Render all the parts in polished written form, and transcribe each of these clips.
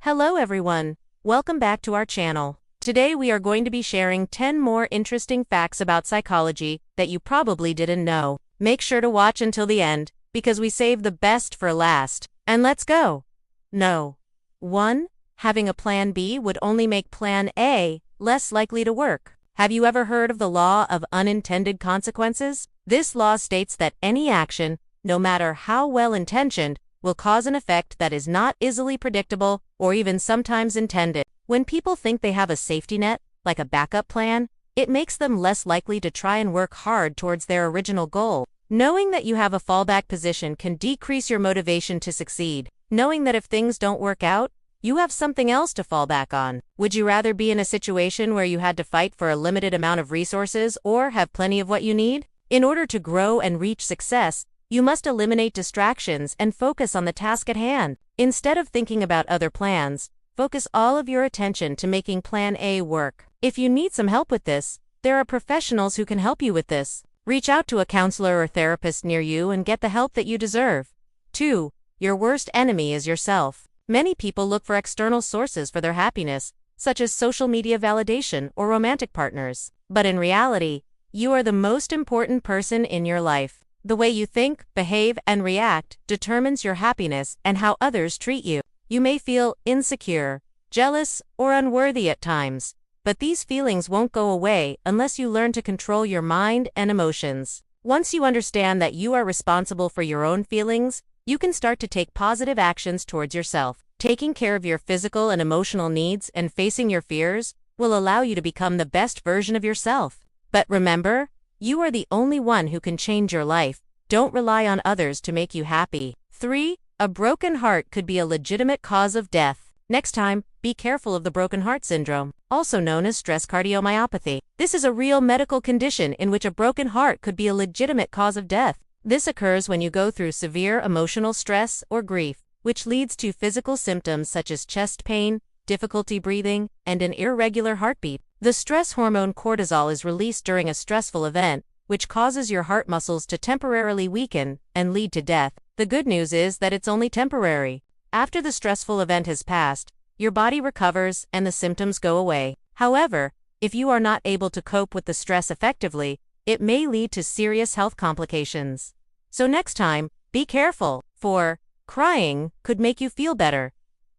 Hello everyone, welcome back to our channel. Today we are going to be sharing 10 more interesting facts about psychology that you probably didn't know. Make sure to watch until the end, because we saved the best for last. And let's go! No. 1. Having a plan B would only make plan A less likely to work. Have you ever heard of the law of unintended consequences? This law states that any action, no matter how well-intentioned, will cause an effect that is not easily predictable or even sometimes intended. When people think they have a safety net, like a backup plan, it makes them less likely to try and work hard towards their original goal. Knowing that you have a fallback position can decrease your motivation to succeed. Knowing that if things don't work out, you have something else to fall back on. Would you rather be in a situation where you had to fight for a limited amount of resources or have plenty of what you need? In order to grow and reach success, you must eliminate distractions and focus on the task at hand. Instead of thinking about other plans, focus all of your attention to making Plan A work. If you need some help with this, there are professionals who can help you with this. Reach out to a counselor or therapist near you and get the help that you deserve. 2. Your worst enemy is yourself. Many people look for external sources for their happiness, such as social media validation or romantic partners. But in reality, you are the most important person in your life. The way you think, behave, and react determines your happiness and how others treat you. You may feel insecure, jealous, or unworthy at times, but these feelings won't go away unless you learn to control your mind and emotions. Once you understand that you are responsible for your own feelings, you can start to take positive actions towards yourself. Taking care of your physical and emotional needs and facing your fears will allow you to become the best version of yourself. But remember, you are the only one who can change your life. Don't rely on others to make you happy. 3. A broken heart could be a legitimate cause of death. Next time, be careful of the broken heart syndrome, also known as stress cardiomyopathy. This is a real medical condition in which a broken heart could be a legitimate cause of death. This occurs when you go through severe emotional stress or grief, which leads to physical symptoms such as chest pain, difficulty breathing, and an irregular heartbeat. The stress hormone cortisol is released during a stressful event, which causes your heart muscles to temporarily weaken and lead to death. The good news is that it's only temporary. After the stressful event has passed, your body recovers and the symptoms go away. However, if you are not able to cope with the stress effectively, it may lead to serious health complications. So next time, be careful. 4. Crying could make you feel better.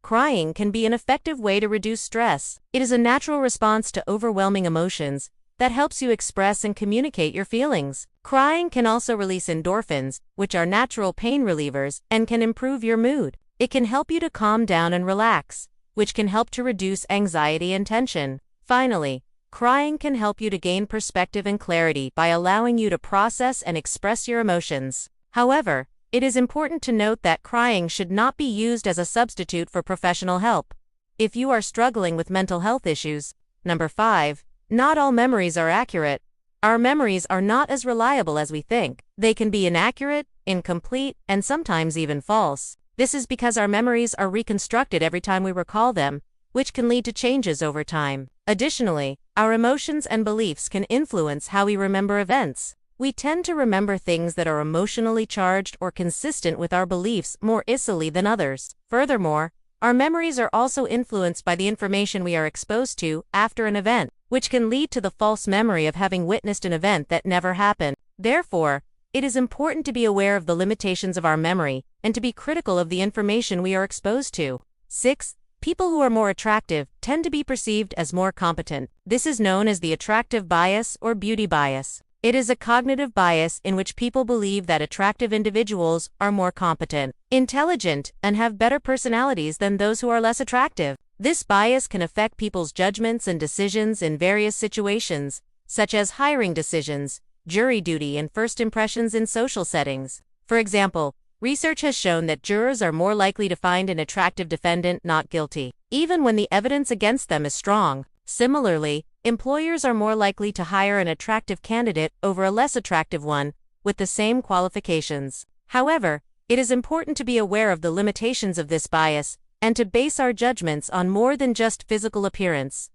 Crying can be an effective way to reduce stress. It is a natural response to overwhelming emotions that helps you express and communicate your feelings. Crying can also release endorphins, which are natural pain relievers, and can improve your mood. It can help you to calm down and relax, which can help to reduce anxiety and tension. Finally, crying can help you to gain perspective and clarity by allowing you to process and express your emotions. However, it is important to note that crying should not be used as a substitute for professional help. If you are struggling with mental health issues. 5. Not all memories are accurate. Our memories are not as reliable as we think. They can be inaccurate, incomplete, and sometimes even false. This is because our memories are reconstructed every time we recall them, which can lead to changes over time. Additionally, our emotions and beliefs can influence how we remember events. We tend to remember things that are emotionally charged or consistent with our beliefs more easily than others. Furthermore, our memories are also influenced by the information we are exposed to after an event, which can lead to the false memory of having witnessed an event that never happened. Therefore, it is important to be aware of the limitations of our memory and to be critical of the information we are exposed to. 6. People who are more attractive tend to be perceived as more competent. This is known as the attractive bias or beauty bias. It is a cognitive bias in which people believe that attractive individuals are more competent, intelligent, and have better personalities than those who are less attractive. This bias can affect people's judgments and decisions in various situations, such as hiring decisions, jury duty, and first impressions in social settings. For example, research has shown that jurors are more likely to find an attractive defendant not guilty, even when the evidence against them is strong. Similarly, employers are more likely to hire an attractive candidate over a less attractive one with the same qualifications. However, it is important to be aware of the limitations of this bias and to base our judgments on more than just physical appearance.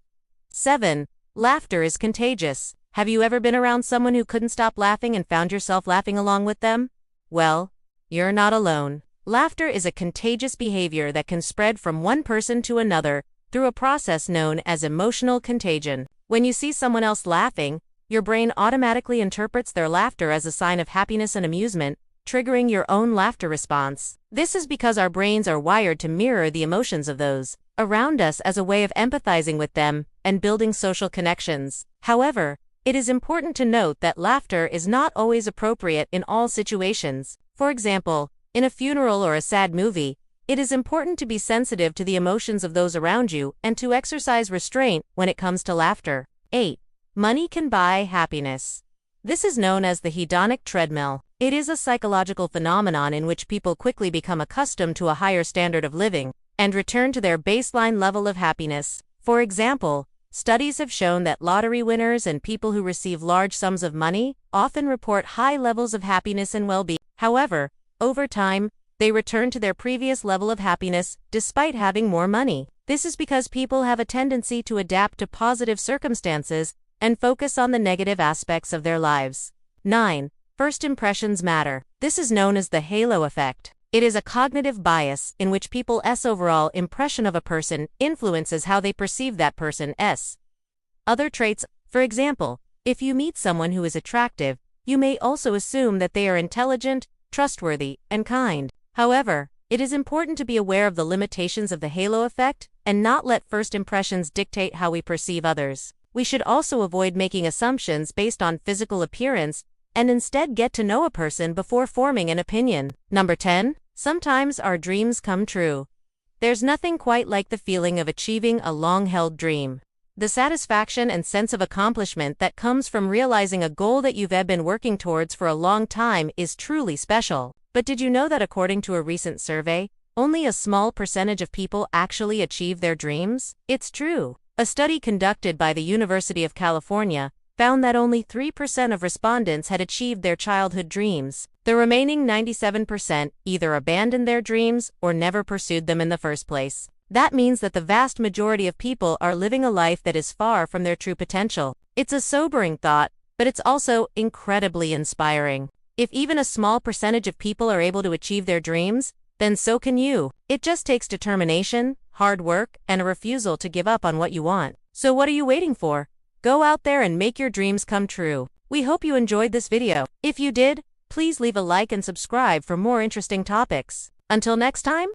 7. Laughter is contagious. Have you ever been around someone who couldn't stop laughing and found yourself laughing along with them? Well, you're not alone. Laughter is a contagious behavior that can spread from one person to another through a process known as emotional contagion. When you see someone else laughing, your brain automatically interprets their laughter as a sign of happiness and amusement, triggering your own laughter response. This is because our brains are wired to mirror the emotions of those around us as a way of empathizing with them and building social connections. However, it is important to note that laughter is not always appropriate in all situations. For example, in a funeral or a sad movie, it is important to be sensitive to the emotions of those around you and to exercise restraint when it comes to laughter. 8. Money can buy happiness. This is known as the hedonic treadmill. It is a psychological phenomenon in which people quickly become accustomed to a higher standard of living and return to their baseline level of happiness. For example, studies have shown that lottery winners and people who receive large sums of money often report high levels of happiness and well-being. However, over time, they return to their previous level of happiness despite having more money. This is because people have a tendency to adapt to positive circumstances and focus on the negative aspects of their lives. 9. First impressions matter. This is known as the halo effect. It is a cognitive bias in which people's overall impression of a person influences how they perceive that person's other traits. For example, if you meet someone who is attractive, you may also assume that they are intelligent, trustworthy, and kind. However, it is important to be aware of the limitations of the halo effect and not let first impressions dictate how we perceive others. We should also avoid making assumptions based on physical appearance and instead get to know a person before forming an opinion. Number 10. Sometimes our dreams come true. There's nothing quite like the feeling of achieving a long-held dream. The satisfaction and sense of accomplishment that comes from realizing a goal that you've been working towards for a long time is truly special. But did you know that according to a recent survey, only a small percentage of people actually achieve their dreams? It's true. A study conducted by the University of California found that only 3% of respondents had achieved their childhood dreams. The remaining 97% either abandoned their dreams or never pursued them in the first place. That means that the vast majority of people are living a life that is far from their true potential. It's a sobering thought, but it's also incredibly inspiring. If even a small percentage of people are able to achieve their dreams, then so can you. It just takes determination, hard work, and a refusal to give up on what you want. So what are you waiting for? Go out there and make your dreams come true. We hope you enjoyed this video. If you did, please leave a like and subscribe for more interesting topics. Until next time.